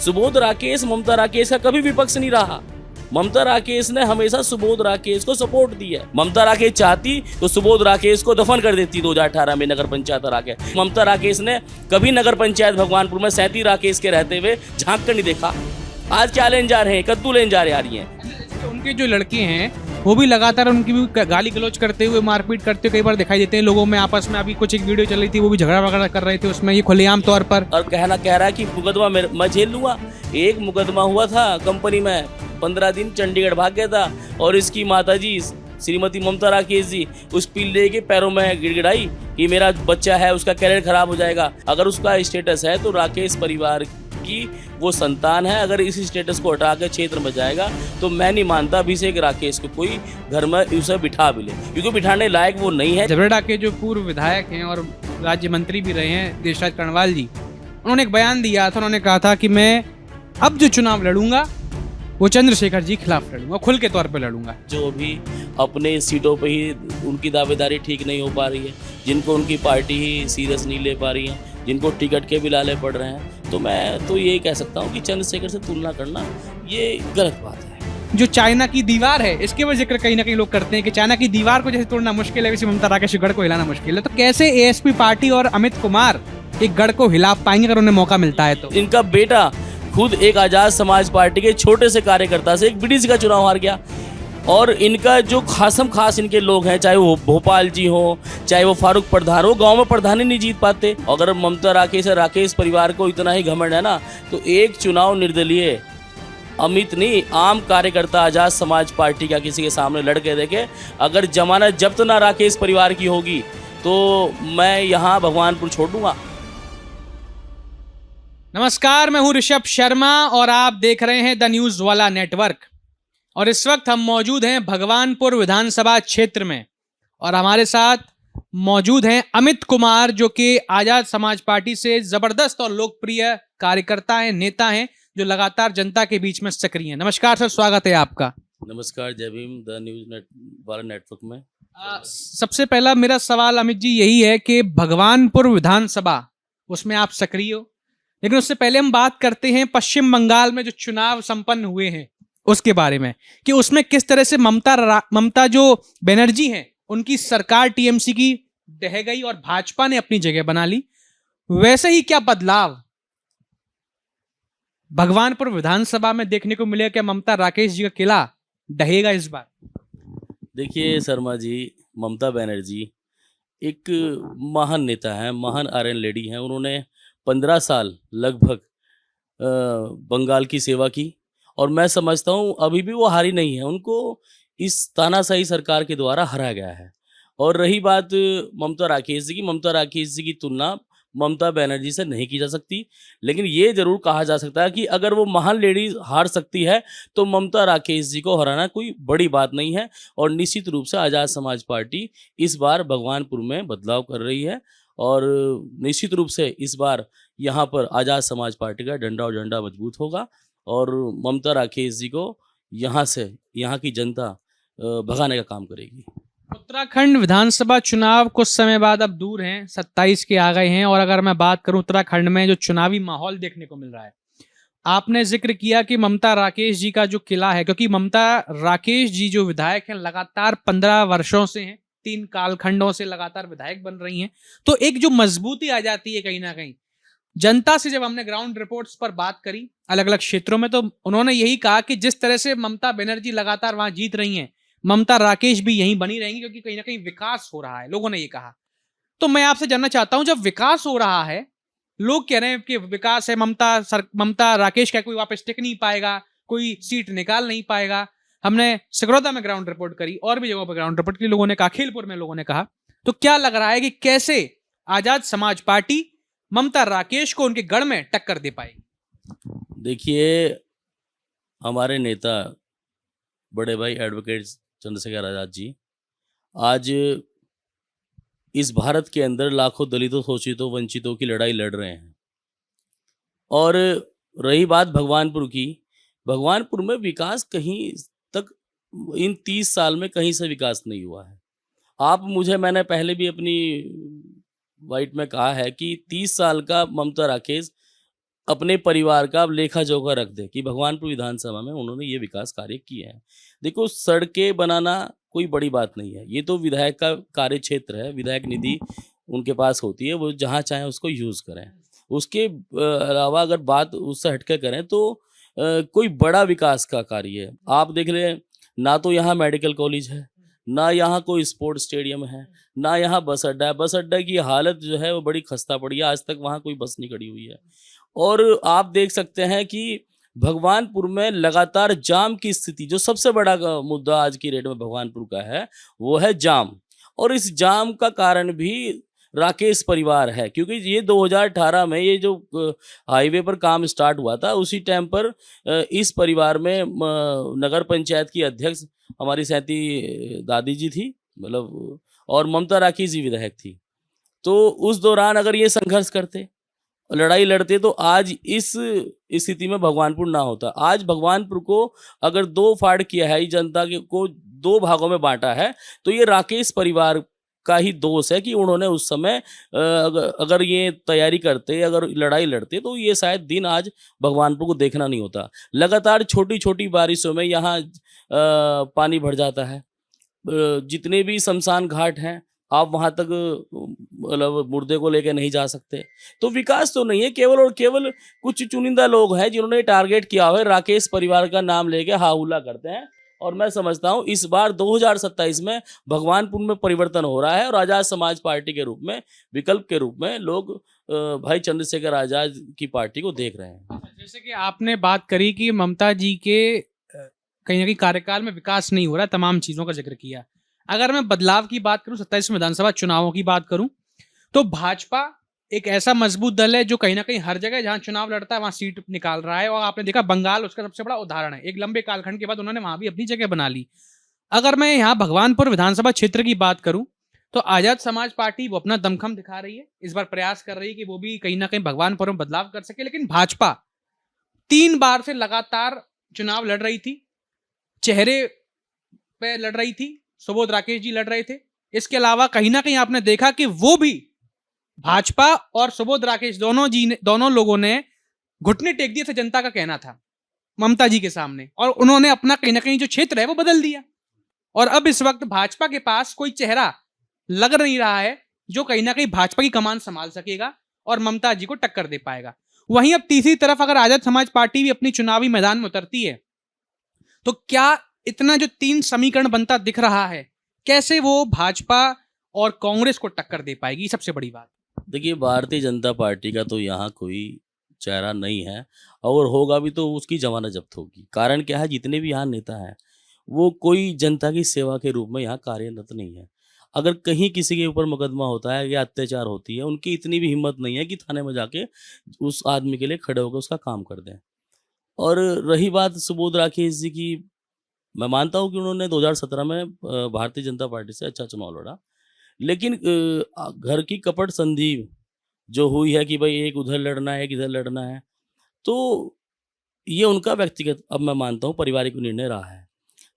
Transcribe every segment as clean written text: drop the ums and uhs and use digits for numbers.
सुबोध राकेश ममता राकेश का कभी विपक्ष नहीं रहा। ममता राकेश ने हमेशा सुबोध राकेश को सपोर्ट दिया है। ममता राकेश चाहती तो सुबोध राकेश को दफन कर देती 2018 में नगर पंचायत हरा के। ममता राकेश ने कभी नगर पंचायत भगवानपुर में 37 राकेश के रहते हुए झांक कर नहीं देखा। आज क्या लेन जा रहे हैं, कद्दू लेन जा रही हैं। उनके जो लड़के हैं वो भी लगातार उनकी भी गाली गलौज करते हुए, मारपीट करते हुए कई बार दिखाई देते हैं लोगों में आपस में। अभी कुछ एक वीडियो चल रही थी, वो भी झगड़ा वगड़ा कर रहे थे उसमें, ये खुलेआम तौर पर। और कह रहा है कि मुकदमा मैं झेल लूंगा। एक मुकदमा हुआ था कंपनी में, 15 दिन चंडीगढ़ भाग गया था और इसकी माताजी श्रीमती ममता राकेश जी उस पिल्ले के पैरों में गिड़गिड़ाई कि मेरा बच्चा है, उसका कैरियर खराब हो जाएगा। अगर उसका स्टेटस है तो राकेश परिवार की वो संतान है। अगर इस स्टेटस को हटा के क्षेत्र में जाएगा तो मैं नहीं मानता अभिषेक राकेश को कोई घर में उसे बिठा भी ले, क्योंकि बिठाने लायक वो नहीं है। जबरेड़ा के जो पूर्व विधायक हैं और राज्य मंत्री भी रहे हैं देशराज कर्णवाल जी, उन्होंने एक बयान दिया था। उन्होंने कहा था कि मैं अब जो चुनाव लड़ूंगा वो चंद्रशेखर जी खिलाफ लड़ूंगा, खुल के तौर पे लड़ूंगा। जो भी अपने सीटों पे ही उनकी दावेदारी ठीक नहीं हो पा रही है, जिनको उनकी पार्टी ही सीरियस नहीं ले पा रही है, जिनको टिकट के भी लाले पड़ रहे हैं, तो मैं तो ये कह सकता हूँ कि चंद्रशेखर से तुलना करना ये गलत बात है। जो चाइना की दीवार है, इसके वजह जिक्र कहीं ना कहीं लोग करते हैं कि चाइना की दीवार को जैसे तोड़ना मुश्किल है, वैसे ममता राकेश गढ़ को हिलाना मुश्किल है। तो कैसे एएसपी पार्टी और अमित कुमार एक गढ़ को हिला पाएंगे अगर उन्हें मौका मिलता है तो? इनका बेटा खुद एक आजाद समाज पार्टी के छोटे से कार्यकर्ता से एक बीडीसी का चुनाव हार गया, और इनका जो खासम खास इनके लोग हैं, चाहे वो भोपाल जी हो, चाहे वो फारूक प्रधान हो, गांव में प्रधान ही नहीं जीत पाते। अगर ममता राकेश और राकेश परिवार को इतना ही घमंड है ना, तो एक चुनाव निर्दलीय अमित नहीं, आम कार्यकर्ता आजाद समाज पार्टी का किसी के सामने लड़के देखे, अगर जमानत जब्त ना राकेश परिवार की होगी तो मैं यहाँ भगवानपुर छोड़ दूंगा। नमस्कार, मैं हूं ऋषभ शर्मा और आप देख रहे हैं द न्यूज वाला नेटवर्क। और इस वक्त हम मौजूद हैं भगवानपुर विधानसभा क्षेत्र में और हमारे साथ मौजूद हैं अमित कुमार, जो कि आजाद समाज पार्टी से जबरदस्त और लोकप्रिय कार्यकर्ता हैं, नेता हैं, जो लगातार जनता के बीच में सक्रिय हैं। नमस्कार सर, स्वागत है आपका। नमस्कार, जय भीम, द न्यूज वाला नेटवर्क में। सबसे पहला मेरा सवाल अमित जी यही है कि भगवानपुर विधानसभा उसमें आप सक्रिय हो, लेकिन उससे पहले हम बात करते हैं पश्चिम बंगाल में जो चुनाव संपन्न हुए हैं उसके बारे में, कि उसमें किस तरह से ममता जो बनर्जी हैं उनकी सरकार टीएमसी की ढह गई और भाजपा ने अपनी जगह बना ली। वैसे ही क्या बदलाव भगवानपुर विधानसभा में देखने को मिलेगा? क्या ममता राकेश जी का किला ढहेगा इस बार? देखिए शर्मा जी, ममता बनर्जी एक महान नेता है, महान आयरन लेडी हैं। उन्होंने 15 साल लगभग बंगाल की सेवा की और मैं समझता हूँ अभी भी वो हारी नहीं है, उनको इस तानाशाही सरकार के द्वारा हराया गया है। और रही बात ममता राकेश जी की तुलना ममता बनर्जी से नहीं की जा सकती, लेकिन ये जरूर कहा जा सकता है कि अगर वो महान लेडी हार सकती है तो ममता राकेश जी को हराना कोई बड़ी बात नहीं है। और निश्चित रूप से आजाद समाज पार्टी इस बार भगवानपुर में बदलाव कर रही है और निश्चित रूप से इस बार यहाँ पर आजाद समाज पार्टी का डंडा और झंडा मजबूत होगा और ममता राकेश जी को यहाँ से यहाँ की जनता भगाने का काम करेगी। उत्तराखंड विधानसभा चुनाव कुछ समय बाद अब दूर हैं, 27 के आ गए हैं। और अगर मैं बात करूं उत्तराखंड में जो चुनावी माहौल देखने को मिल रहा है, आपने जिक्र किया कि ममता राकेश जी का जो किला है, क्योंकि ममता राकेश जी जो विधायक हैं लगातार 15 वर्षों से हैं, 3 कालखंडों से लगातार विधायक बन रही हैं, तो एक जो मजबूती आ जाती है कहीं ना कहीं जनता से। जब हमने ग्राउंड रिपोर्ट्स पर बात करी अलग अलग क्षेत्रों में, तो उन्होंने यही कहा कि जिस तरह से ममता बनर्जी लगातार वहां जीत रही हैं, ममता राकेश भी यहीं बनी रहेंगी, क्योंकि कहीं ना कहीं विकास हो रहा है, लोगों ने ये कहा। तो मैं आपसे जानना चाहता हूं, जब विकास हो रहा है, लोग कह रहे हैं कि विकास है, ममता राकेश का कोई वापस टिक नहीं पाएगा, कोई सीट निकाल नहीं पाएगा। हमने सिकरौदा में ग्राउंड रिपोर्ट करी और भी जगहों पर ग्राउंड रिपोर्ट करी, लोगों ने कहा, खेलपुर में लोगों ने कहा। तो क्या लग रहा है कि कैसे आजाद समाज पार्टी ममता राकेश को उनके गढ़ में टक्कर दे पाएगी? देखिए, हमारे नेता बड़े भाई एडवोकेट चंद्रशेखर आजाद जी आज इस भारत के अंदर लाखों दलितों, शोषितों, वंचितों की लड़ाई लड़ रहे हैं। और रही बात भगवानपुर की, भगवानपुर में विकास कहीं तक इन 30 साल में कहीं से विकास नहीं हुआ है। मैंने पहले भी अपनी वाइट में कहा है कि 30 साल का ममता राकेश अपने परिवार का अब लेखा जोखा रख दे कि भगवानपुर विधानसभा में उन्होंने ये विकास कार्य किए हैं। देखो, सड़कें बनाना कोई बड़ी बात नहीं है, ये तो विधायक का कार्य क्षेत्र है, विधायक निधि उनके पास होती है, वो जहाँ चाहें उसको यूज़ करें। उसके अलावा अगर बात उससे हटके करें तो कोई बड़ा विकास का कार्य है। आप देख लें, ना तो यहाँ मेडिकल कॉलेज है, ना यहाँ कोई स्पोर्ट्स स्टेडियम है, ना यहाँ बस अड्डा है। बस अड्डा की हालत जो है वो बड़ी खस्ता पड़ी है, आज तक वहाँ कोई बस नहीं खड़ी हुई है। और आप देख सकते हैं कि भगवानपुर में लगातार जाम की स्थिति, जो सबसे बड़ा मुद्दा आज की डेट में भगवानपुर का है, वो है जाम। और इस जाम का कारण भी राकेश परिवार है, क्योंकि ये 2018 में ये जो हाईवे पर काम स्टार्ट हुआ था, उसी टाइम पर इस परिवार में नगर पंचायत की अध्यक्ष हमारी सहती दादी जी थी, मतलब, और ममता राकेश जी विधायक थी। तो उस दौरान अगर ये संघर्ष करते, लड़ाई लड़ते, तो आज इस स्थिति में भगवानपुर ना होता। आज भगवानपुर को अगर दो फाड़ किया है, जनता को दो भागों में बांटा है, तो ये राकेश परिवार का ही दोष है कि उन्होंने उस समय अगर ये तैयारी करते, अगर लड़ाई लड़ते, तो ये शायद दिन आज भगवानपुर को देखना नहीं होता। लगातार छोटी छोटी बारिशों में यहाँ पानी भर जाता है। जितने भी शमशान घाट हैं, आप वहाँ तक मतलब मुर्दे को लेकर नहीं जा सकते। तो विकास तो नहीं है, केवल और केवल कुछ चुनिंदा लोग हैं जिन्होंने टारगेट किया हुआ है, राकेश परिवार का नाम लेके हाहुला करते हैं। और मैं समझता हूँ इस बार 2027 में भगवानपुर में परिवर्तन हो रहा है और आज़ाद समाज पार्टी के रूप में, विकल्प के रूप में लोग भाई चंद्रशेखर आज़ाद की पार्टी को देख रहे हैं। जैसे कि आपने बात करी कि ममता जी के कहीं ना कहीं कार्यकाल में विकास नहीं हो रहा, तमाम चीज़ों का जिक्र किया। अगर मैं बदलाव की बात करूं, 27 विधानसभा चुनावों की बात करूं, तो भाजपा एक ऐसा मजबूत दल है जो कहीं ना कहीं हर जगह जहां चुनाव लड़ता है वहां सीट निकाल रहा है। और आपने देखा बंगाल उसका सबसे बड़ा उदाहरण है। एक लंबे कालखंड के बाद उन्होंने वहां भी अपनी जगह बना ली। अगर मैं यहाँ भगवानपुर विधानसभा क्षेत्र की बात करूं, तो आजाद समाज पार्टी वो अपना दमखम दिखा रही है, इस बार प्रयास कर रही है कि वो भी कहीं ना कहीं भगवानपुर में बदलाव कर सके। लेकिन भाजपा 3 बार से लगातार चुनाव लड़ रही थी, चेहरे पे लड़ रही थी, सुबोध राकेश जी लड़ रहे थे। इसके अलावा कहीं ना कहीं आपने देखा कि वो भी, भाजपा और सुबोध राकेश दोनों लोगों ने घुटने टेक दिए थे, जनता का कहना था ममता जी के सामने, और उन्होंने अपना कहीं ना कहीं जो क्षेत्र है वो बदल दिया। और अब इस वक्त भाजपा के पास कोई चेहरा लग नहीं रहा है जो कहीं ना कहीं भाजपा की कमान संभाल सकेगा और ममता जी को टक्कर दे पाएगा। वहीं अब तीसरी तरफ अगर आजाद समाज पार्टी भी अपनी चुनावी मैदान में उतरती है, तो क्या इतना जो 3 समीकरण बनता दिख रहा है, कैसे वो भाजपा और कांग्रेस को टक्कर दे पाएगी? सबसे बड़ी बात देखिए, भारतीय जनता पार्टी का तो यहाँ कोई चेहरा नहीं है, और होगा भी तो उसकी जमानत जब्त होगी। कारण क्या है, जितने भी यहाँ नेता हैं वो कोई जनता की सेवा के रूप में यहाँ कार्यरत नहीं है। अगर कहीं किसी के ऊपर मुकदमा होता है या अत्याचार होती है, उनकी इतनी भी हिम्मत नहीं है कि थाने में जाके उस आदमी के लिए खड़े होकर उसका काम कर दें। और रही बात सुबोध राकेश जी की, मैं मानता हूँ कि उन्होंने 2017 में भारतीय जनता पार्टी से अच्छा चुनाव लड़ा, लेकिन घर की कपट संधि जो हुई है कि भाई एक उधर लड़ना है, एक इधर लड़ना है, तो ये उनका व्यक्तिगत, अब मैं मानता हूँ, पारिवारिक निर्णय रहा है।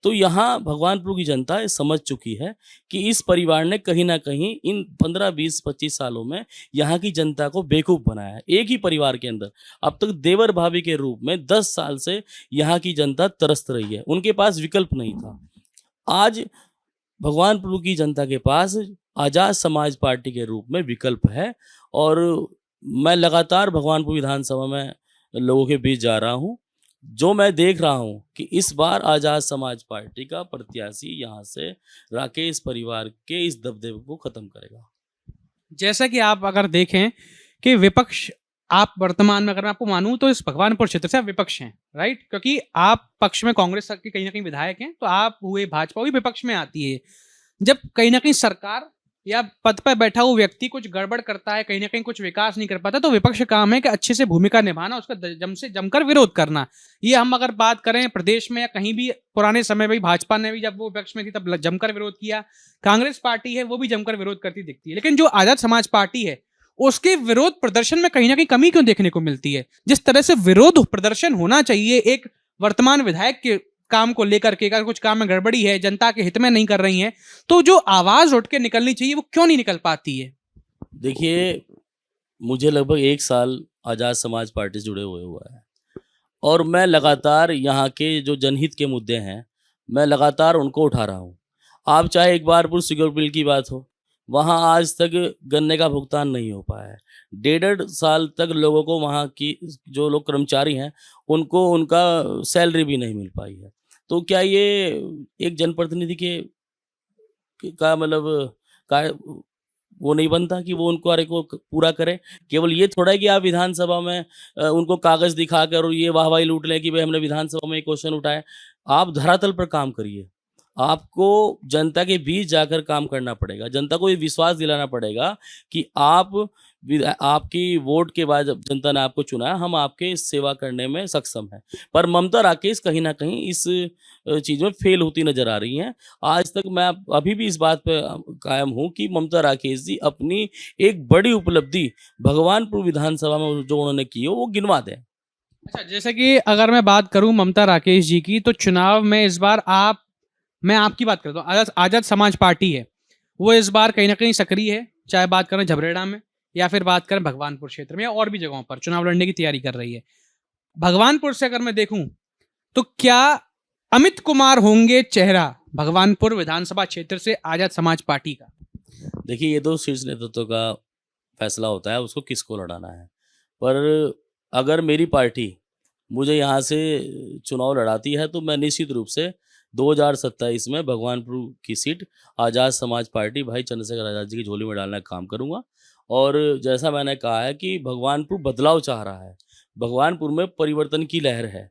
तो यहाँ भगवानपुर की जनता ये समझ चुकी है कि इस परिवार ने कहीं ना कहीं इन 15, 20, 25 सालों में यहाँ की जनता को बेवकूफ़ बनाया है। एक ही परिवार के अंदर अब तक देवर भाभी के रूप में 10 साल से यहाँ की जनता तरस रही है, उनके पास विकल्प नहीं था। आज भगवानपुर की जनता के पास आज़ाद समाज पार्टी के रूप में विकल्प है, और मैं लगातार भगवानपुर विधानसभा में लोगों के बीच जा रहा हूँ। जो मैं देख रहा हूँ कि इस बार आज़ाद समाज पार्टी का प्रत्याशी यहाँ से राकेश परिवार के इस दबदबे को खत्म करेगा। जैसा कि आप अगर देखें कि विपक्ष, आप वर्तमान में अगर मैं आपको मानूं तो इस भगवानपुर क्षेत्र से आप विपक्ष हैं, राइट? क्योंकि आप पक्ष में कांग्रेस के कहीं ना कहीं विधायक हैं, तो आप हुए भाजपा भी विपक्ष में आती है। जब कहीं ना कहीं सरकार या पद पर बैठा हुआ व्यक्ति कुछ गड़बड़ करता है, कहीं ना कहीं कुछ विकास नहीं कर पाता, तो विपक्ष का काम है कि अच्छे से भूमिका निभाना, उसका जमकर विरोध करना। ये हम अगर बात करें प्रदेश में या कहीं भी, पुराने समय में भाजपा ने भी जब वो विपक्ष में थी तब जमकर विरोध किया, कांग्रेस पार्टी है वो भी जमकर विरोध करती दिखती है। लेकिन जो आजाद समाज पार्टी है उसके विरोध प्रदर्शन में कहीं ना कहीं कमी क्यों देखने को मिलती है? जिस तरह से विरोध प्रदर्शन होना चाहिए एक वर्तमान विधायक के काम को लेकर के, अगर कुछ काम में गड़बड़ी है, जनता के हित में नहीं कर रही हैं, तो जो आवाज उठ के निकलनी चाहिए वो क्यों नहीं निकल पाती है? देखिए, मुझे लगभग 1 साल आज़ाद समाज पार्टी से जुड़े हुआ है और मैं लगातार यहाँ के जो जनहित के मुद्दे हैं, मैं लगातार उनको उठा रहा हूँ। आप चाहे इकबारपुर शुगर मिल की बात हो, वहाँ आज तक गन्ने का भुगतान नहीं हो पाया है। डेढ़ साल तक लोगों को वहाँ की जो लोग कर्मचारी हैं, उनको उनका सैलरी भी नहीं मिल पाई है। तो क्या ये एक जनप्रतिनिधि का मतलब का वो नहीं बनता कि वो उनको कार्य को पूरा करे? केवल ये थोड़ा है कि आप विधानसभा में उनको कागज़ दिखाकर और ये वाहवाही लूट लें कि भई हमने विधानसभा में ये क्वेश्चन उठाए। आप धरातल पर काम करिए। आपको जनता के बीच जाकर काम करना पड़ेगा। जनता को ये विश्वास दिलाना पड़ेगा कि आपकी वोट के बाद जब जनता ने आपको चुना है, हम आपके सेवा करने में सक्षम हैं। पर ममता राकेश कहीं न कहीं इस चीज़ में फ़ेल होती नज़र आ रही हैं। आज तक मैं अभी भी इस बात पे कायम हूँ कि ममता राकेश जी अपनी एक बड़ी उपलब्धि भगवानपुर विधानसभा में जो उन्होंने की हो, वो गिनवा दें। अच्छा, जैसे कि अगर मैं बात करूं ममता राकेश जी की, तो चुनाव में इस बार मैं आपकी बात करता हूँ, आजाद समाज पार्टी है, वो इस बार कहीं ना कहीं सक्रिय है, चाहे बात करें झबरेड़ा में या फिर बात करें भगवानपुर क्षेत्र में या और भी जगहों पर चुनाव लड़ने की तैयारी कर रही है। भगवानपुर से अगर मैं देखूं, तो क्या अमित कुमार होंगे चेहरा भगवानपुर विधानसभा क्षेत्र से आजाद समाज पार्टी का? देखिए, ये तो शीर्ष नेतृत्व का फैसला होता है, उसको किसको लड़ाना है। पर अगर मेरी पार्टी मुझे यहाँ से चुनाव लड़ाती है, तो मैं निश्चित रूप से 2027 में भगवानपुर की सीट आज़ाद समाज पार्टी भाई चंद्रशेखर आज़ाद जी की झोली में डालने का काम करूँगा। और जैसा मैंने कहा है कि भगवानपुर बदलाव चाह रहा है, भगवानपुर में परिवर्तन की लहर है।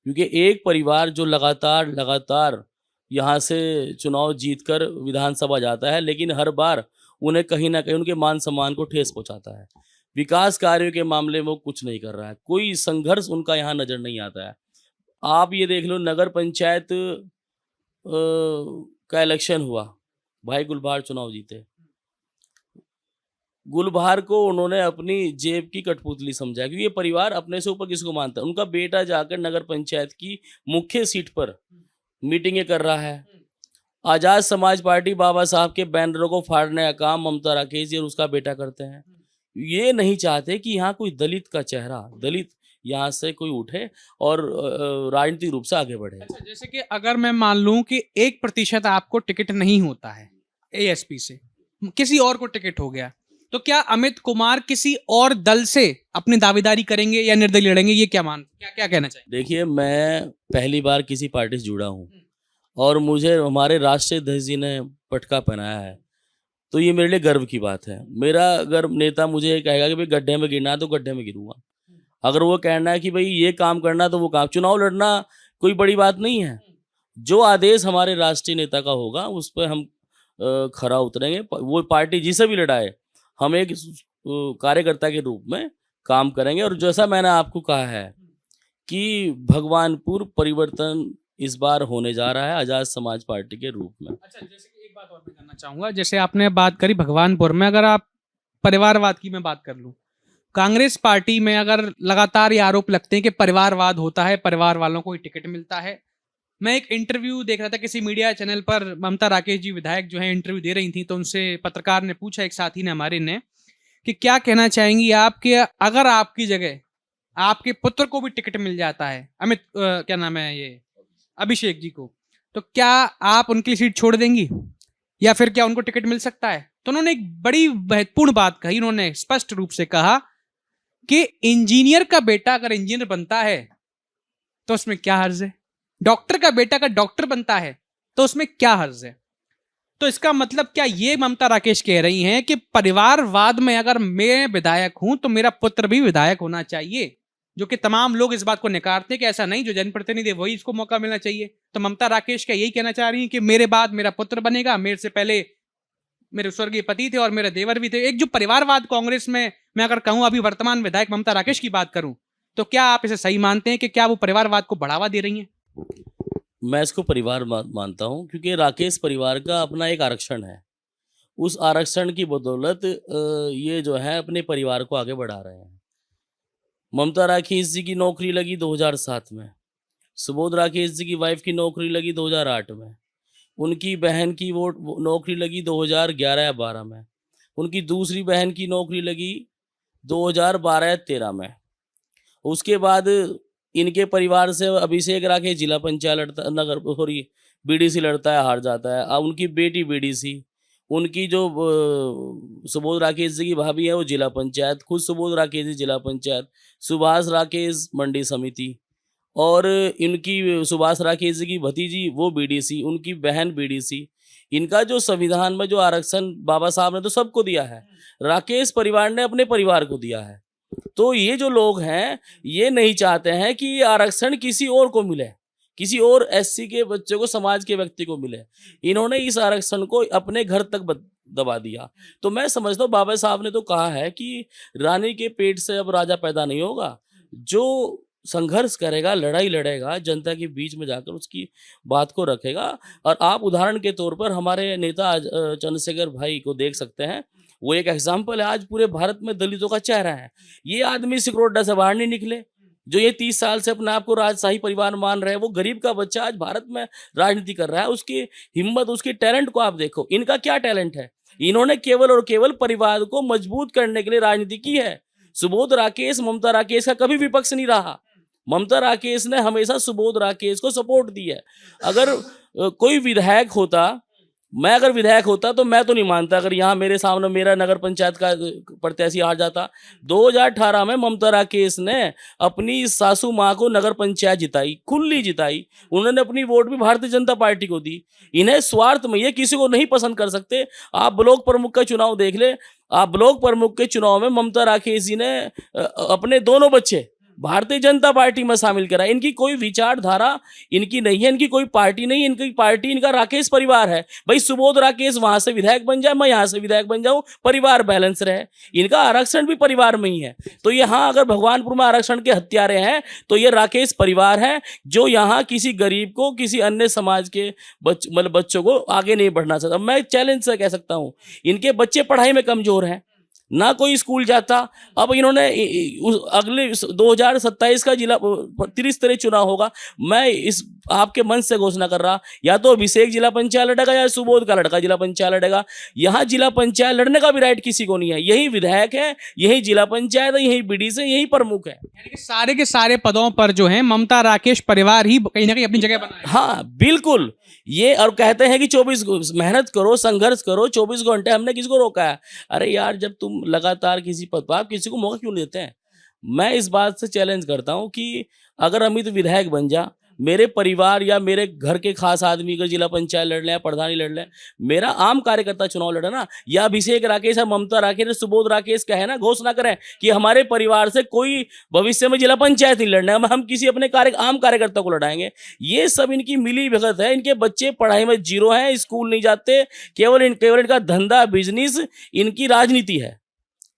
क्योंकि एक परिवार जो लगातार यहाँ से चुनाव जीतकर विधानसभा जाता है, लेकिन हर बार उन्हें कहीं न कहीं उनके मान-सम्मान को ठेस पहुँचाता है। विकास कार्यों के मामले में वो कुछ नहीं कर रहा है, कोई संघर्ष उनका यहाँ नज़र नहीं आता है। आप ये देख लो, नगर पंचायत का इलेक्शन हुआ, भाई गुलबहार चुनाव जीते। गुलबहार को उन्होंने अपनी जेब की कठपुतली समझा, क्योंकि ये परिवार अपने से ऊपर किसको मानता है। उनका बेटा जाकर नगर पंचायत की मुख्य सीट पर मीटिंगें कर रहा है। आज़ाद समाज पार्टी बाबा साहब के बैनरों को फाड़ने का काम ममता राकेश जी और उसका बेटा करते हैं। ये नहीं चाहते कि यहाँ कोई दलित का चेहरा, दलित यहाँ से कोई उठे और राजनीतिक रूप से आगे बढ़े। अच्छा, जैसे कि अगर मैं मान लूं कि 1% आपको टिकट नहीं होता है एएसपी से, किसी और को टिकट हो गया, तो क्या अमित कुमार किसी और दल से अपनी दावेदारी करेंगे या निर्दलीय लड़ेंगे? ये क्या कहना चाहिए? देखिए, मैं पहली बार किसी पार्टी से जुड़ा हूँ और मुझे हमारे राष्ट्रीय अध्यक्ष जी ने पटका पहनाया है, तो ये मेरे लिए गर्व की बात है। मेरा अगर नेता मुझे ये कहेगा कि भाई गड्ढे में गिरना है, तो गड्ढे में गिरूंगा। अगर वो कहना है कि भाई ये काम करना, तो वो काम। चुनाव लड़ना कोई बड़ी बात नहीं है। जो आदेश हमारे राष्ट्रीय नेता का होगा, उस पर हम खरा उतरेंगे। वो पार्टी जिसे भी लड़ाए, हम एक कार्यकर्ता के रूप में काम करेंगे। और जैसा मैंने आपको कहा है कि भगवानपुर परिवर्तन इस बार होने जा रहा है आज़ाद समाज पार्टी के रूप में। अच्छा, जैसे कि एक बात और मैं जानना चाहूंगा, जैसे आपने बात करी भगवानपुर में, अगर आप परिवारवाद की मैं बात कर लूं, कांग्रेस पार्टी में अगर लगातार ये आरोप लगते हैं कि परिवारवाद होता है, परिवार वालों को ही टिकट मिलता है। मैं एक इंटरव्यू देख रहा था किसी मीडिया चैनल पर, ममता राकेश जी विधायक जो है इंटरव्यू दे रही थी, तो उनसे पत्रकार ने पूछा, एक साथी ने हमारे ने, कि क्या कहना चाहेंगी आप कि अगर आपकी जगह आपके पुत्र को भी टिकट मिल जाता है, क्या नाम है ये, अभिषेक जी को, तो क्या आप उनके लिए सीट छोड़ देंगी या फिर क्या उनको टिकट मिल सकता है? तो उन्होंने एक बड़ी महत्वपूर्ण बात कही। उन्होंने स्पष्ट रूप से कहा कि इंजीनियर का बेटा अगर इंजीनियर बनता है तो उसमें क्या हर्ज है, डॉक्टर का बेटा अगर डॉक्टर बनता है तो उसमें क्या हर्ज है। तो इसका मतलब क्या ये ममता राकेश कह रही हैं कि परिवारवाद में अगर मैं विधायक हूं तो मेरा पुत्र भी विधायक होना चाहिए, जो कि तमाम लोग इस बात को नकारते हैं कि ऐसा नहीं, जो जनप्रतिनिधि है वही इसको मौका मिलना चाहिए। तो ममता राकेश क्या यही कहना चाह रही हैं कि मेरे बाद मेरा पुत्र बनेगा, मेरे से पहले मेरे स्वर्गीय पति थे और मेरे देवर भी थे? एक जो परिवारवाद कांग्रेस में, मैं अगर कहूं अभी वर्तमान विधायक ममता राकेश की बात करूं, तो क्या आप इसे सही मानते हैं कि क्या वो परिवारवाद को बढ़ावा दे रही हैं? मैं इसको परिवार मानता हूँ, क्योंकि राकेश परिवार का अपना एक आरक्षण है। उस आरक्षण की बदौलत ये जो है अपने परिवार को आगे बढ़ा रहे हैं। ममता राकेश जी की नौकरी लगी 2007 में, सुबोध राकेश जी की वाइफ की नौकरी लगी 2008 में, उनकी बहन की वो नौकरी लगी 2011 या 12 में, उनकी दूसरी बहन की नौकरी लगी 2012-13 में। उसके बाद इनके परिवार से अभिषेक राकेश जिला पंचायत लड़ता, नगर सॉरी बीडीसी लड़ता है, हार जाता है। अब उनकी बेटी बीडीसी, उनकी जो सुबोध राकेश जी की भाभी है वो जिला पंचायत, खुद सुबोध राकेश जी जिला पंचायत, सुभाष राकेश मंडी समिति, और इनकी सुभाष राकेश जी की भतीजी वो बीडीसी, उनकी बहन बीडीसी। इनका जो संविधान में जो आरक्षण बाबा साहब ने तो सबको दिया है, राकेश परिवार ने अपने परिवार को दिया है। तो ये जो लोग हैं ये नहीं चाहते हैं कि ये आरक्षण किसी और को मिले, किसी और एससी के बच्चे को, समाज के व्यक्ति को मिले। इन्होंने इस आरक्षण को अपने घर तक दबा दिया। तो मैं समझता हूँ बाबा साहब ने तो कहा है कि रानी के पेट से अब राजा पैदा नहीं होगा। जो संघर्ष करेगा, लड़ाई लड़ेगा, जनता के बीच में जाकर उसकी बात को रखेगा। और आप उदाहरण के तौर पर हमारे नेता चंद्रशेखर भाई को देख सकते हैं, वो एक एग्जाम्पल है। आज पूरे भारत में दलितों का चेहरा है। ये आदमी सिकुड़टा से बाहर नहीं निकले। जो ये 30 साल से अपने आप को राजशाही परिवार मान रहे हैं, वो गरीब का बच्चा आज भारत में राजनीति कर रहा है। उसकी हिम्मत, उसकी टैलेंट को आप देखो। इनका क्या टैलेंट है? इन्होंने केवल और केवल परिवार को मजबूत करने के लिए राजनीति की है। सुबोध राकेश ममता राकेश का कभी विपक्ष नहीं रहा। ममता राकेश ने हमेशा सुबोध राकेश को सपोर्ट दी है। अगर कोई विधायक होता, मैं अगर विधायक होता तो मैं तो नहीं मानता अगर यहाँ मेरे सामने मेरा नगर पंचायत का प्रत्याशी हार जाता। 2018 में ममता राकेश ने अपनी सासू माँ को नगर पंचायत जिताई, खुली जिताई। उन्होंने अपनी वोट भी भारतीय जनता पार्टी को दी। इन्हें स्वार्थ में, ये किसी को नहीं पसंद कर सकते। आप ब्लॉक प्रमुख का चुनाव देख ले। आप ब्लॉक प्रमुख के चुनाव में ममता राकेश जी ने अपने दोनों बच्चे भारतीय जनता पार्टी में शामिल करा। इनकी कोई विचारधारा इनकी नहीं है, इनकी कोई पार्टी नहीं। इनकी पार्टी, इनका राकेश परिवार है। भाई सुबोध राकेश वहां से विधायक बन जाए, मैं यहाँ से विधायक बन जाऊं, परिवार बैलेंस रहे। इनका आरक्षण भी परिवार में ही है। तो यहाँ अगर भगवानपुर में आरक्षण के हत्यारे हैं तो ये राकेश परिवार है, जो यहाँ किसी गरीब को, किसी अन्य समाज के बच्चों को आगे नहीं बढ़ना चाहता। मैं चैलेंज से कह सकता हूँ, इनके बच्चे पढ़ाई में कमजोर हैं, ना कोई स्कूल जाता। अब इन्होंने अगले 2027 का जिला त्रिस्तरीय चुनाव होगा। मैं इस आपके मंच से घोषणा कर रहा, या तो अभिषेक जिला पंचायत लड़ेगा या सुबोध का लड़का जिला पंचायत लड़ेगा। यहाँ जिला पंचायत लड़ने का भी राइट किसी को नहीं है। यही विधायक है, यही जिला पंचायत है, यही बीडीसी है, यही प्रमुख है। यानी कि सारे के सारे पदों पर जो है ममता राकेश परिवार ही कहीं ना कहीं अपनी जगह बनाए। हाँ बिल्कुल। ये और कहते हैं कि 24 मेहनत करो, संघर्ष करो, 24 घंटे हमने किसको रोका है? अरे यार, जब तुम लगातार किसी पद पर, आप किसी को मौका क्यों नहीं देते हैं? मैं इस बात से चैलेंज करता हूं कि अगर अमित विधायक बन जा, मेरे परिवार या मेरे घर के खास आदमी का जिला पंचायत लड़ लें, प्रधानी लड़ लें, मेरा आम कार्यकर्ता चुनाव लड़े ना, या अभिषेक राकेश या ममता राकेश, सुबोध राकेश कहे ना, घोषणा करें कि हमारे परिवार से कोई भविष्य में जिला पंचायत नहीं लड़ना है, हम किसी अपने आम कार्यकर्ता को लड़ाएंगे। ये सब इनकी मिली भगत है। इनके बच्चे पढ़ाई में जीरो हैं, स्कूल नहीं जाते, केवल इनका धंधा, बिजनेस, इनकी राजनीति है।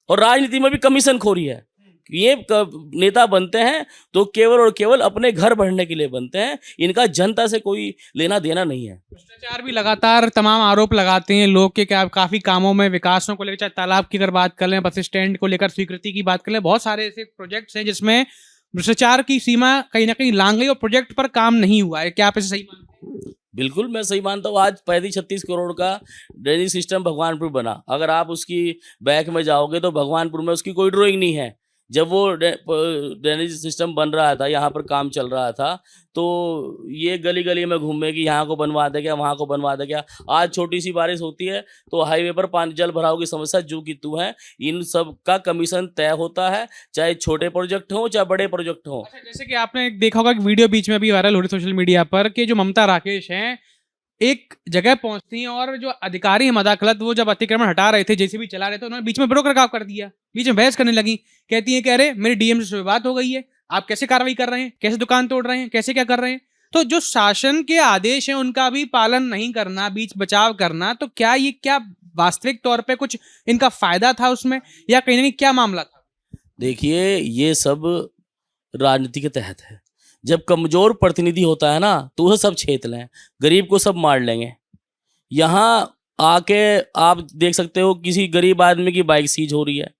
और राजनीति में भी कमीशन खोरी है। ये नेता बनते हैं तो केवल और केवल अपने घर बढ़ने के लिए बनते हैं। इनका जनता से कोई लेना देना नहीं है। भ्रष्टाचार भी लगातार तमाम आरोप लगाते हैं लोग के, काफी कामों में, विकासों को लेकर, चाहे तालाब की अगर बात कर लें, बस स्टैंड को लेकर स्वीकृति की बात कर लें, बहुत सारे ऐसे प्रोजेक्ट्स हैं जिसमें भ्रष्टाचार की सीमा कहीं ना कहीं लांघ गई और प्रोजेक्ट पर काम नहीं हुआ है। क्या आप इसे सही मानते हैं? बिल्कुल मैं सही मानता हूँ। आज 35 करोड़ का ड्रेनेज सिस्टम भगवानपुर बना। अगर आप उसकी बैक में जाओगे तो भगवानपुर में उसकी कोई ड्राइंग नहीं है। जब वो ड्रेनेज सिस्टम बन रहा था, यहाँ पर काम चल रहा था, तो ये गली गली में घूमे कि यहाँ को बनवा दे क्या, वहाँ को बनवा दे क्या। आज छोटी सी बारिश होती है तो हाईवे पर पानी, जल भराव की समस्या जू की तू है। इन सब का कमीशन तय होता है, चाहे छोटे प्रोजेक्ट हो चाहे बड़े प्रोजेक्ट हो। अच्छा, जैसे कि आपने देखा होगा कि वीडियो बीच में भी वायरल हो रही सोशल मीडिया पर कि जो ममता राकेश हैं एक जगह पहुंचती हैं और जो अधिकारी हैं मदाखलत, वो जब अतिक्रमण हटा रहे थे, जेसीबी चला रहे थे, उन्होंने बीच में ब्रोक रखाव कर दिया, बीच में बहस करने लगी। कहती हैं कि अरे मेरे डीएम से बात हो गई है, आप कैसे कार्रवाई कर रहे हैं, कैसे दुकान तोड़ रहे हैं, कैसे क्या कर रहे हैं। तो जो शासन के आदेश हैं उनका भी पालन नहीं करना, बीच बचाव करना, तो क्या ये क्या वास्तविक तौर पे कुछ इनका फायदा था उसमें, या कहीं ना कहीं क्या मामला था? देखिए, ये सब राजनीति के तहत है। जब कमजोर प्रतिनिधि होता है ना तो वह सब छेत लें, गरीब को सब मार लेंगे। यहाँ आके आप देख सकते हो किसी गरीब आदमी की बाइक सीज हो रही है,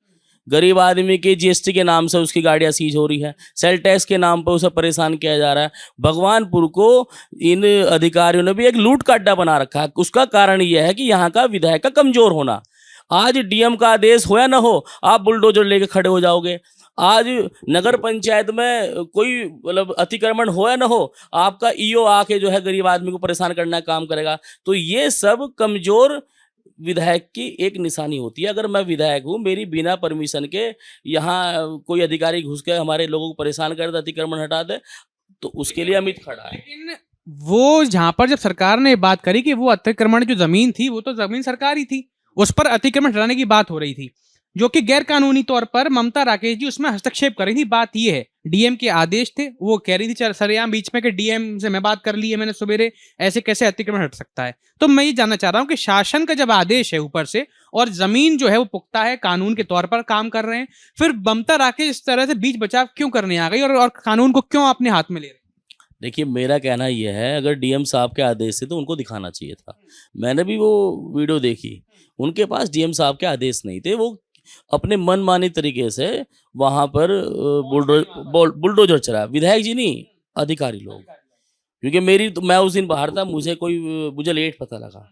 गरीब आदमी के जीएसटी के नाम से उसकी गाड़ियाँ सीज हो रही है, सेल टैक्स के नाम पर उसे परेशान किया जा रहा है। भगवानपुर को इन अधिकारियों ने भी एक लूट का अड्डा बना रखा है। उसका कारण यह है कि यहाँ का विधायक का कमजोर होना। आज डीएम का आदेश हो या ना हो, आप बुलडोजर लेके खड़े हो जाओगे। आज नगर पंचायत में कोई मतलब अतिक्रमण हो या ना हो, आपका ईओ आके जो है गरीब आदमी को परेशान करना का काम करेगा। तो ये सब कमजोर विधायक की एक निशानी होती है। अगर मैं विधायक हूँ, मेरी बिना परमिशन के यहाँ कोई अधिकारी घुस के हमारे लोगों को परेशान कर दे, अतिक्रमण हटा दे, तो उसके लिए अमित खड़ा है। लेकिन वो जहां पर जब सरकार ने बात करी कि वो अतिक्रमण जो जमीन थी वो तो जमीन सरकारी थी, उस पर अतिक्रमण हटाने की बात हो रही थी, जो कि गैर कानूनी तौर पर ममता राकेश जी उसमें हस्तक्षेप कर रही थी। बात ये है डीएम के आदेश थे, वो कह रही थी चल सरेआम बीच में कि डीएम से मैं बात कर ली है मैंने सवेरे, ऐसे कैसे अतिक्रमण हट सकता है। तो मैं ये जानना चाह रहा हूँ कि शासन का जब आदेश है ऊपर से और जमीन जो है वो पुख्ता है, कानून के तौर पर काम कर रहे हैं, फिर ममता राकेश इस तरह से बीच बचाव क्यों करने आ गई और कानून को क्यों अपने हाथ में ले रही? देखिए, मेरा कहना यह है, अगर डीएम साहब के आदेश से तो उनको दिखाना चाहिए था। मैंने भी वो वीडियो देखी, उनके पास डीएम साहब के आदेश नहीं थे। वो अपने मनमानी तरीके से वहाँ पर बुलडोजर चला। विधायक जी नहीं, अधिकारी लोग। क्योंकि मैं उस दिन बाहर था, मुझे लेट पता लगा।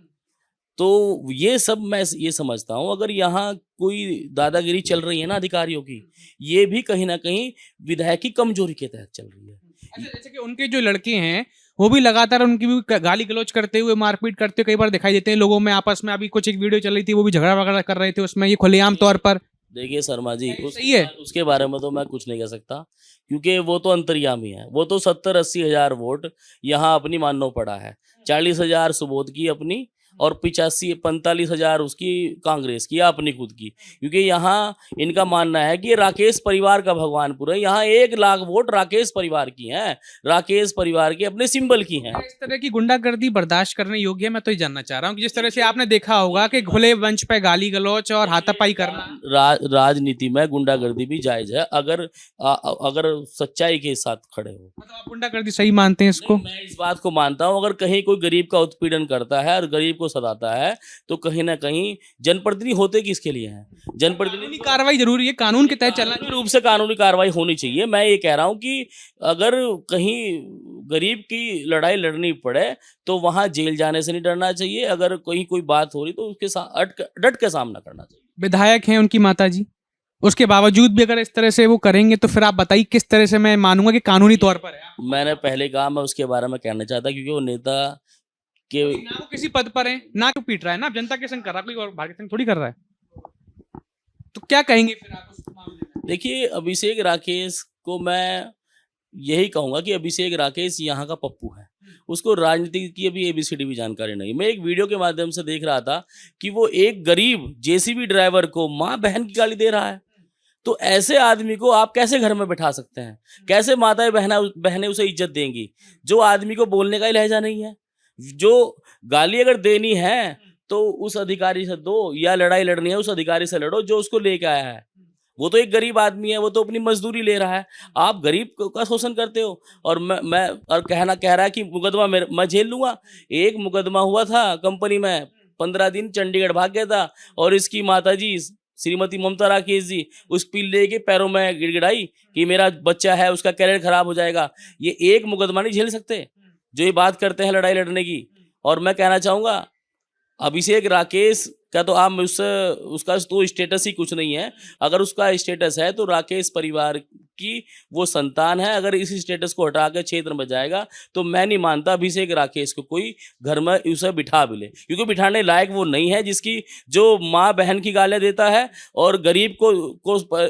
तो ये सब मैं ये समझता हूँ, अगर यहाँ कोई दादागिरी चल रही है ना अधिकारियों की, ये भी कहीं ना कहीं विधायक की कमजोरी के तहत चल रही है। अच्छा, जैसे कि उनके जो लड़के हैं वो भी लगातार उनकी भी गाली गलौज करते हुए, मारपीट करते हुए कई बार दिखाई देते हैं लोगों में आपस में। अभी कुछ एक वीडियो चल रही थी, वो भी झगड़ा वगड़ा कर रहे थे उसमें, ये खुलेआम तौर पर। देखिए शर्मा जी, सही है। उसके बारे में तो मैं कुछ नहीं कह सकता, क्योंकि वो तो अंतर्यामी है। वो तो 70-80 हजार वोट यहाँ अपनी मानना पड़ा है, 40,000 सुबोध की अपनी और 45 हजार उसकी कांग्रेस की या अपनी खुद की। क्योंकि यहाँ इनका मानना है कि ये राकेश परिवार का भगवानपुर है, यहाँ 1 लाख वोट राकेश परिवार की हैं, राकेश परिवार के अपने सिंबल की हैं। इस तरह की गुंडागर्दी बर्दाश्त करने योग्य है? मैं तो ये जानना चाह रहा हूँ कि जिस तरह से आपने देखा होगा कि खुले मंच पे गाली गलौज और हाथापाई करना। राजनीति में गुंडागर्दी भी जायज है, अगर सच्चाई के साथ खड़े हो। मतलब आप गुंडागर्दी सही मानते हैं इसको? मैं इस बात को मानता हूं, अगर कहीं कोई गरीब का उत्पीड़न करता है और गरीब को सताता है, तो कहीं ना कहीं जनप्रतिनिधि होते किसके लिए हैं? जनप्रतिनिधि कार्रवाई जरूरी है, कानून के तहत चलना। कानूनी रूप से कानूनी कार्रवाई होनी चाहिए। मैं ये कह रहा हूं कि अगर कहीं गरीब की लड़ाई लड़नी पड़े तो वहां जेल जाने से नहीं डरना चाहिए। अगर कहीं कोई बात हो रही तो उसके साथ डट के सामना करना चाहिए। विधायक हैं उनकी माता जी, उसके बावजूद भी अगर इस तरह से वो करेंगे तो फिर आप बताइए किस तरह से मैं मानूंगा कि कानूनी तौर पर है? मैंने पहले कहा, मैं उसके बारे में कहना चाहता, क्योंकि वो नेता के ना वो किसी पद पर है, ना क्यों पीट रहा है, ना जनता के संग कर रहा है, कोई और भारतीय संग थोड़ी कर रहा है। तो क्या कहेंगे फिर आप उस मामले में? देखिए, अभिषेक राकेश को मैं यही कहूंगा कि अभिषेक राकेश यहाँ का पप्पू है, उसको राजनीति की अभी एबीसीडी भी जानकारी नहीं। मैं एक वीडियो के माध्यम से देख रहा था कि वो एक गरीब जेसीबी ड्राइवर को माँ बहन की गाली दे रहा है। तो ऐसे आदमी को आप कैसे घर में बैठा सकते हैं? कैसे माताएं बहनें उसे इज्जत देंगी? जो आदमी को बोलने का ही लहजा नहीं है। जो गाली अगर देनी है तो उस अधिकारी से दो, या लड़ाई लड़नी है उस अधिकारी से लड़ो जो उसको लेके आया है। वो तो एक गरीब आदमी है, वो तो अपनी मजदूरी ले रहा है। आप गरीब का शोषण करते हो और मैं और कह रहा है कि मुकदमा मैं झेल लूंगा। एक मुकदमा हुआ था कंपनी में, 15 दिन चंडीगढ़ भाग गया था और इसकी माताजी श्रीमती ममता राकेश जी उस पिल्ले के पैरों में गिड़गिड़ाई कि मेरा बच्चा है, उसका कैरियर खराब हो जाएगा। ये एक मुकदमा नहीं झेल सकते जो ये बात करते हैं लड़ाई लड़ने की। और मैं कहना चाहूंगा, अभिषेक राकेश का तो आप उसका तो स्टेटस ही कुछ नहीं है। अगर उसका स्टेटस है तो राकेश परिवार की वो संतान है। अगर इस स्टेटस को हटा के क्षेत्र में जाएगा तो मैं नहीं मानता अभिषेक राकेश को कोई घर में उसे बिठा भी ले, क्योंकि बिठाने लायक वो नहीं है। जिसकी जो माँ बहन की गालियाँ देता है और गरीब को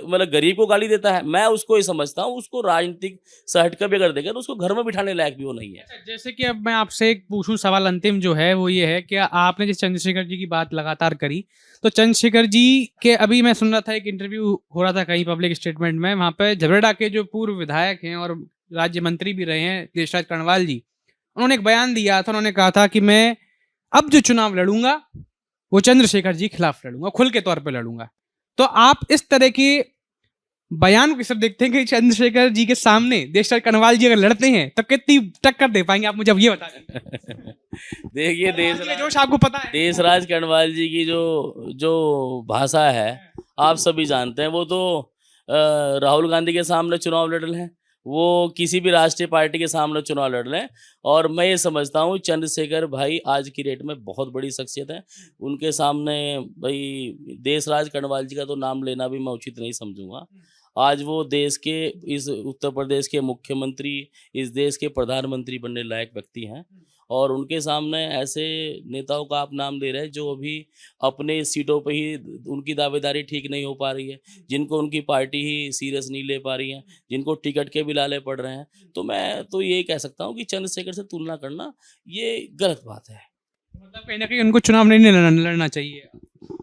मतलब गरीब को गाली देता है, मैं उसको ही समझता हूँ उसको राजनीतिक से हटकर भी अगर देखें तो उसको घर में बिठाने लायक भी वो नहीं है। जैसे कि अब मैं आपसे एक पूछूं सवाल, अंतिम जो है वो ये है कि आपने जिस चंद्रशेखर जी की बात लगातार करी, तो चंद्रशेखर जी के अभी मैं सुन रहा था एक इंटरव्यू हो रहा था कहीं पब्लिक स्टेटमेंट में, वहां पे झबरेड़ा के जो पूर्व विधायक हैं और राज्य मंत्री भी रहे हैं देशराज कर्णवाल जी, उन्होंने एक बयान दिया था। उन्होंने कहा था कि मैं अब जो चुनाव लड़ूंगा वो चंद्रशेखर जी के खिलाफ लड़ूंगा, खुल के तौर पर लड़ूंगा। तो आप इस तरह के बयान को सब देखते हैं कि चंद्रशेखर जी के सामने देशराज कर्णवाल जी अगर लड़ते हैं तो कितनी टक्कर दे पाएंगे? आप मुझे अब ये बता दें। देखिए, जोश आपको पता है, देशराज कर्णवाल जी की जो भाषा है आप सभी जानते हैं। वो तो राहुल गांधी के सामने चुनाव लड़ रहे हैं, वो किसी भी राष्ट्रीय पार्टी के सामने चुनाव लड़ लें। और मैं ये समझता हूँ चंद्रशेखर भाई आज की डेट में बहुत बड़ी शख्सियत है। उनके सामने भाई देशराज कण्वाल जी का तो नाम लेना भी मैं उचित नहीं समझूंगा। आज वो देश के, इस उत्तर प्रदेश के मुख्यमंत्री, इस देश के प्रधानमंत्री बनने लायक व्यक्ति हैं। और उनके सामने ऐसे नेताओं का आप नाम ले रहे हैं जो अभी अपने सीटों पे ही उनकी दावेदारी ठीक नहीं हो पा रही है, जिनको उनकी पार्टी ही सीरियस नहीं ले पा रही है, जिनको टिकट के भी लाले पड़ रहे हैं। तो मैं तो ये कह सकता हूँ कि चंद्रशेखर से तुलना करना ये गलत बात है। मतलब कहीं ना कहीं उनको चुनाव नहीं लड़ना चाहिए।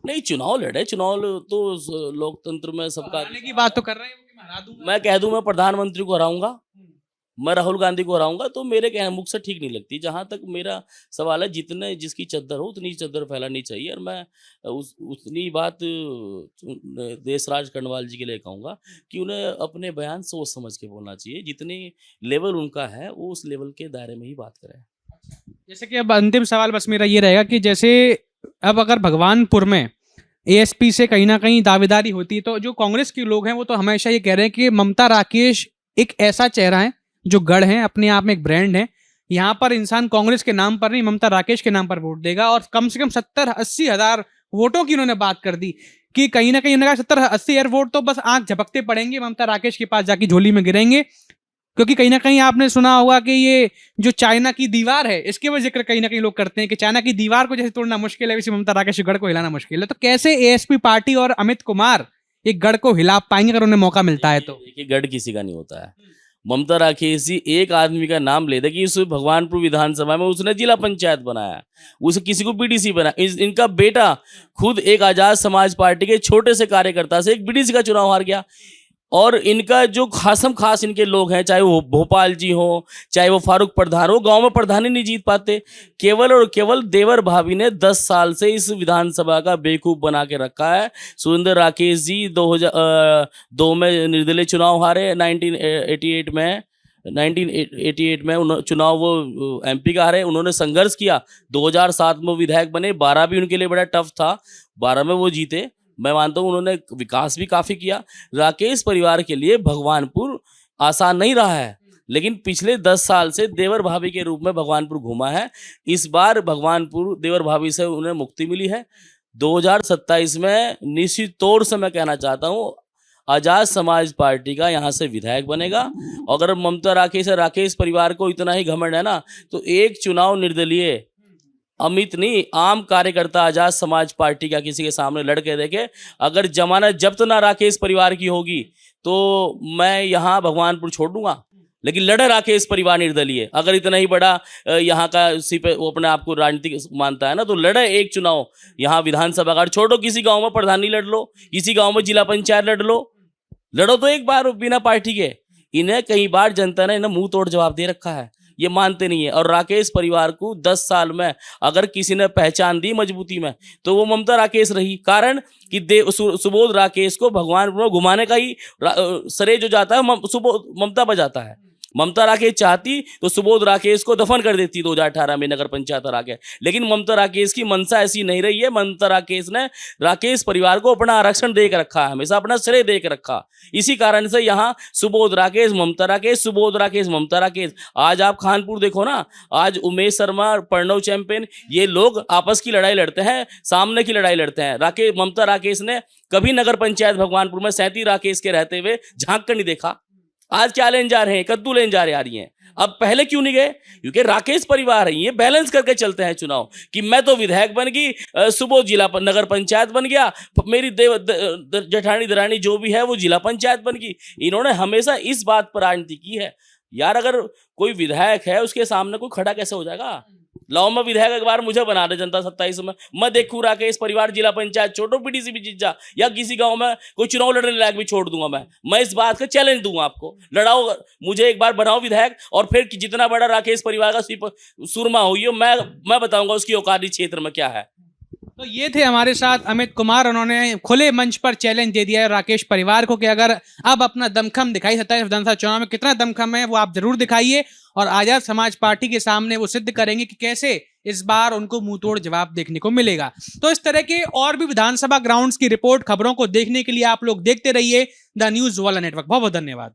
नहीं, चुनाव लड़े, चुनाव तो लोकतंत्र में सबका हराने की बात तो कर रहे हैं वो कि मैं हरा दूंगा। मैं कह दूं मैं प्रधानमंत्री को हराऊंगा, मैं राहुल गांधी को हराऊंगा, तो मेरे कहने मुख से ठीक नहीं लगती। जहां तक मेरा सवाल है, जितने जिसकी चद्दर हो उतनी चद्दर फैलानी चाहिए। और मैं उतनी बात देशराज कण्वाल जी के लिए कहूँगा कि उन्हें अपने बयान सोच समझ के बोलना चाहिए। जितनी लेवल उनका है वो उस लेवल के दायरे में ही बात करें। जैसे कि अब अंतिम सवाल बस मेरा ये रहेगा कि जैसे अब अगर भगवानपुर में एएसपी से कहीं ना कहीं दावेदारी होती है, तो जो कांग्रेस के लोग हैं वो तो हमेशा ये कह रहे हैं कि ममता राकेश एक ऐसा चेहरा है जो गढ़ है, अपने आप में एक ब्रांड है। यहाँ पर इंसान कांग्रेस के नाम पर नहीं ममता राकेश के नाम पर वोट देगा। और कम से कम 70-80 हजार वोटों की उन्होंने बात कर दी कि कहीं ना कहीं उन्होंने कहा 70-80 हजार वोट तो बस आंख झपकते पड़ेंगे, ममता राकेश के पास जाके झोली में गिरेंगे। क्योंकि कहीं ना कहीं आपने सुना होगा कि ये जो चाइना की दीवार है, इसके वजह जिक्र कहीं ना कहीं लोग करते हैं कि चाइना की दीवार को जैसे तोड़ना मुश्किल है, वैसे ममता राकेश के गढ़ को हिलाना मुश्किल है। तो कैसे एएसपी पार्टी और अमित कुमार एक गढ़ को हिला पाएंगे अगर उन्हें मौका मिलता है? तो देखिए, गढ़ किसी का नहीं होता है। ममता राकेश जी एक आदमी का नाम ले दे कि इस भगवानपुर विधानसभा में उसने जिला पंचायत बनाया, उसे किसी को बीडीसी बनाया। इनका बेटा खुद एक आजाद समाज पार्टी के छोटे से कार्यकर्ता से एक बीडीसी का चुनाव हार गया। और इनका जो खासम खास इनके लोग हैं, चाहे वो भोपाल जी हो, चाहे वो फारूक प्रधान हो, गांव में प्रधान ही नहीं जीत पाते। केवल और केवल देवर भाभी ने 10 साल से इस विधानसभा का बेवकूफ बना के रखा है। सुरेंद्र राकेश जी 2002 में निर्दलीय चुनाव हारे, 1988 में चुनाव वो एमपी का हारे। उन्होंने संघर्ष किया, 2007 में विधायक बने, 12 भी उनके लिए बड़ा टफ था, 12 में वो जीते। मैं मानता हूँ उन्होंने विकास भी काफ़ी किया। राकेश परिवार के लिए भगवानपुर आसान नहीं रहा है, लेकिन पिछले 10 साल से देवर भाभी के रूप में भगवानपुर घूमा है। इस बार भगवानपुर देवर भाभी से उन्हें मुक्ति मिली है। 2027 में निश्चित तौर से मैं कहना चाहता हूँ आजाद समाज पार्टी का यहाँ से विधायक बनेगा। अगर ममता राकेश परिवार को इतना ही घमंड है ना, तो एक चुनाव निर्दलीय अमित नहीं, आम कार्यकर्ता आजाद समाज पार्टी का किसी के सामने लड़के देखे, अगर जमानत जब्त ना राकेश परिवार की होगी तो मैं यहाँ भगवानपुर छोड़ दूंगा। लेकिन लड़े राकेश परिवार निर्दलीय, अगर इतना ही बड़ा यहाँ का वो अपने आप को राजनीतिक मानता है ना, तो लड़े एक चुनाव यहाँ विधानसभा का। छोड़ो किसी गांव में प्रधानी लड़ लो, किसी गांव में जिला पंचायत लड़ लो, लड़ो तो एक बार बिना पार्टी के। इन्हें कई बार जनता ने इन्हें मुंह तोड़ जवाब दे रखा है, ये मानते नहीं है। और राकेश परिवार को 10 साल में अगर किसी ने पहचान दी मजबूती में, तो वो ममता राकेश रही। कारण कि सुबोध राकेश को भगवान घुमाने का ही श्रेय जो जाता है ममता पर जाता है। ममता राकेश चाहती तो सुबोध राकेश को दफन कर देती 2018 में नगर पंचायत हरा के, लेकिन ममता राकेश की मंशा ऐसी नहीं रही है। ममता राकेश ने राकेश परिवार को अपना आरक्षण दे के रखा है, हमेशा अपना श्रेय दे के रखा। इसी कारण से यहाँ सुबोध राकेश ममता राकेश, सुबोध राकेश ममता राकेश। आज आप खानपुर देखो ना, आज उमेश शर्मा, प्रणव चैंपियन, ये लोग आपस की लड़ाई लड़ते हैं, सामने की लड़ाई लड़ते हैं। ममता राकेश ने कभी नगर पंचायत भगवानपुर में 37 राकेश के रहते हुए झांक कर नहीं देखा। आज क्या लेने जा रहे हैं, कद्दू लेने जा रही हैं। अब पहले क्यों नहीं गए? क्योंकि राकेश परिवार है, ये बैलेंस करके चलते हैं चुनाव कि मैं तो विधायक बन गई, सुबोध जिला नगर पंचायत बन गया, मेरी जेठानी दरानी जो भी है वो जिला पंचायत बन गई। इन्होंने हमेशा इस बात पर राजनीति की है। यार अगर कोई विधायक है उसके सामने कोई खड़ा कैसे हो जाएगा? लाओ मैं विधायक एक बार मुझे बना दे जनता 27 में, मैं देखूं राकेश परिवार जिला पंचायत छोड़ो, पीडीसी भी जीत जा, या किसी गांव में कोई चुनाव लड़ने लायक भी छोड़ दूंगा। मैं इस बात का चैलेंज दूंगा, आपको लड़ाओ, मुझे एक बार बनाओ विधायक, और फिर जितना बड़ा राकेश परिवार का सुरमा हुई हो, मैं बताऊंगा उसकी औकात क्षेत्र में क्या है। तो ये थे हमारे साथ अमित कुमार, उन्होंने खुले मंच पर चैलेंज दे दिया है राकेश परिवार को कि अगर अब अपना दमखम दिखाई 27 विधानसभा चुनाव में कितना दमखम है वो आप जरूर दिखाइए, और आजाद समाज पार्टी के सामने वो सिद्ध करेंगे कि कैसे इस बार उनको मुंहतोड़ जवाब देखने को मिलेगा। तो इस तरह के और भी विधानसभा ग्राउंड्स की रिपोर्ट खबरों को देखने के लिए आप लोग देखते रहिए द न्यूज वाला नेटवर्क। बहुत बहुत धन्यवाद।